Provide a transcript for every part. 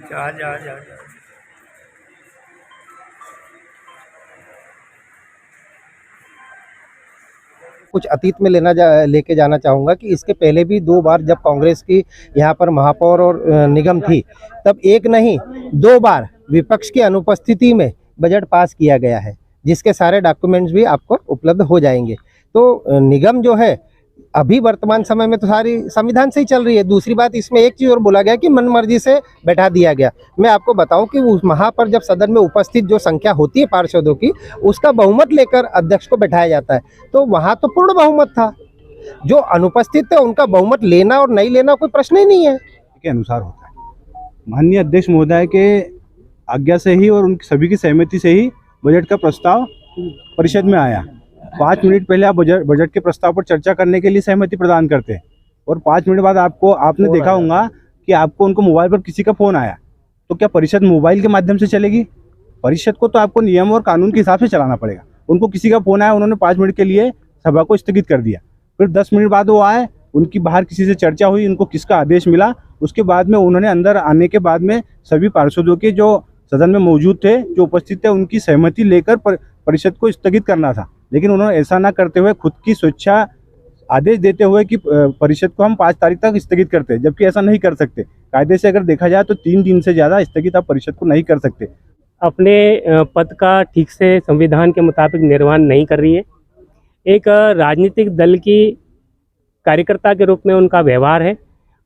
जा जा जा जा। कुछ अतीत में लेके जाना चाहूँगा कि इसके पहले भी 2 बार जब कांग्रेस की यहाँ पर महापौर और निगम थी, तब एक नहीं 2 बार विपक्ष की अनुपस्थिति में बजट पास किया गया है, जिसके सारे डॉक्यूमेंट्स भी आपको उपलब्ध हो जाएंगे। तो निगम जो है अभी वर्तमान समय में तो सारी संविधान से ही चल रही है। दूसरी बात, इसमें एक चीज़ और बोला गया कि मनमर्जी से बैठा दिया गया। मैं आपको बताऊं कि वहाँ पर जब सदन में उपस्थित जो संख्या होती है पार्षदों की, उसका बहुमत लेकर अध्यक्ष को बैठाया जाता है। तो वहाँ तो पूर्ण बहुमत था। जो अनुपस्थित थे उनका बहुमत लेना और नहीं लेना कोई प्रश्न ही नहीं है, के अनुसार होता है। माननीय अध्यक्ष महोदय के आज्ञा से ही और उनकी सभी की सहमति से ही बजट का प्रस्ताव परिषद में आया। 5 मिनट पहले आप बजट के प्रस्ताव पर चर्चा करने के लिए सहमति प्रदान करते हैं और 5 मिनट बाद आपने देखा होगा कि आपको उनको मोबाइल पर किसी का फ़ोन आया। तो क्या परिषद मोबाइल के माध्यम से चलेगी? परिषद को तो आपको नियम और कानून के हिसाब से चलाना पड़ेगा। उनको किसी का फ़ोन आया, उन्होंने 5 मिनट के लिए सभा को स्थगित कर दिया। फिर 10 मिनट बाद वो आए, उनकी बाहर किसी से चर्चा हुई, उनको किसका आदेश मिला, उसके बाद में उन्होंने अंदर आने के बाद में सभी पार्षदों के जो सदन में मौजूद थे, जो उपस्थित थे, उनकी सहमति लेकर परिषद को स्थगित करना था। लेकिन उन्होंने ऐसा ना करते हुए खुद की स्वेच्छा आदेश देते हुए कि परिषद को हम 5 तारीख तक स्थगित करते हैं, जबकि ऐसा नहीं कर सकते। कायदे से अगर देखा जाए तो 3 दिन से ज़्यादा स्थगित आप परिषद को नहीं कर सकते। अपने पद का ठीक से संविधान के मुताबिक निर्वहन नहीं कर रही है। एक राजनीतिक दल की कार्यकर्ता के रूप में उनका व्यवहार है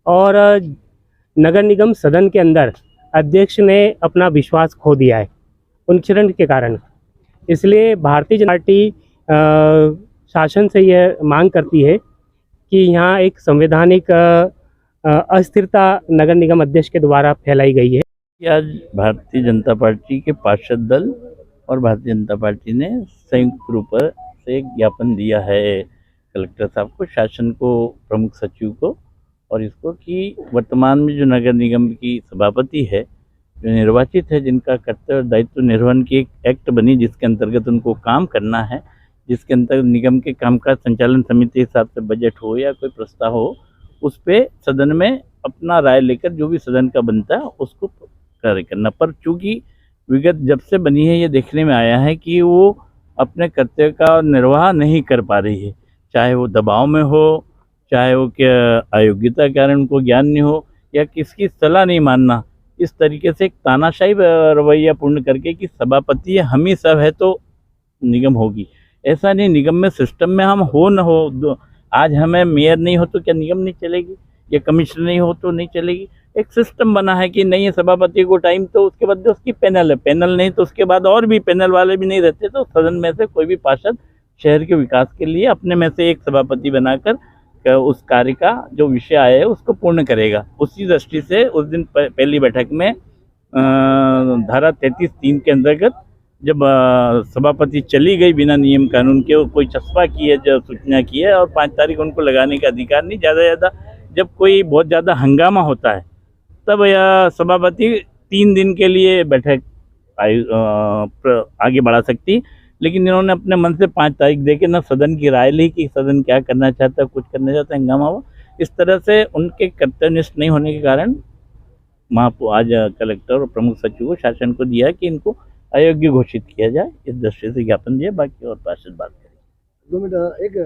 और नगर निगम सदन के अंदर अध्यक्ष ने अपना विश्वास खो दिया है उन चरण के कारण। इसलिए भारतीय जनता पार्टी शासन से यह मांग करती है कि यहाँ एक संवैधानिक अस्थिरता नगर निगम अध्यक्ष के द्वारा फैलाई गई है। आज भारतीय जनता पार्टी के पार्षद दल और भारतीय जनता पार्टी ने संयुक्त रूप से एक ज्ञापन दिया है कलेक्टर साहब को, शासन को, प्रमुख सचिव को, और इसको कि वर्तमान में जो नगर निगम की सभापति है, जो निर्वाचित है, जिनका कर्तव्य और दायित्व निर्वहन की एक एक्ट बनी, जिसके अंतर्गत उनको काम करना है, जिसके अंतर्गत निगम के कामकाज संचालन समिति के हिसाब से बजट हो या कोई प्रस्ताव हो, उस पर सदन में अपना राय लेकर जो भी सदन का बनता है उसको कार्य करना। पर चूँकि विगत जब से बनी है, ये देखने में आया है कि वो अपने कर्तव्य का निर्वाह नहीं कर पा रही है, चाहे वो दबाव में हो, चाहे वो क्या अयोग्यता के कारण उनको ज्ञान नहीं हो, या किसकी सलाह नहीं मानना। इस तरीके से एक तानाशाही रवैया पूर्ण करके कि सभापति हम ही सब है तो निगम होगी, ऐसा नहीं। निगम में सिस्टम में हम हो न हो, आज हमें मेयर नहीं हो तो क्या निगम नहीं चलेगी, या कमिश्नर नहीं हो तो नहीं चलेगी। एक सिस्टम बना है कि नहीं है सभापति को टाइम, तो उसके बाद उसकी पैनल है, पैनल नहीं तो उसके बाद और भी पैनल वाले भी नहीं रहते, तो सदन में से कोई भी पार्षद शहर के विकास के लिए अपने में से एक सभापति बनाकर उस कार्य का जो विषय आया है उसको पूर्ण करेगा। उसी दृष्टि से उस दिन पहली बैठक में धारा 33(3) के अंतर्गत जब सभापति चली गई बिना नियम कानून के, कोई चस्पा की है, जो सूचना की है, और 5 तारीख उनको लगाने का अधिकार नहीं। ज़्यादा जब कोई बहुत ज़्यादा हंगामा होता है तब यह सभापति 3 दिन के लिए बैठक आगे बढ़ा सकती, लेकिन इन्होंने अपने मन से 5 तारीख देके न सदन की राय ली कि सदन क्या करना चाहता है, कुछ करना चाहता है, हंगामा हुआ। इस तरह से उनके कर्तव्यनिष्ठ नहीं होने के कारण आज कलेक्टर और प्रमुख सचिव को शासन को दिया कि इनको अयोग्य घोषित किया जाए। इस दृष्टि से ज्ञापन दिया, बाकी और पार्षद बात करें। 2 मिनट एक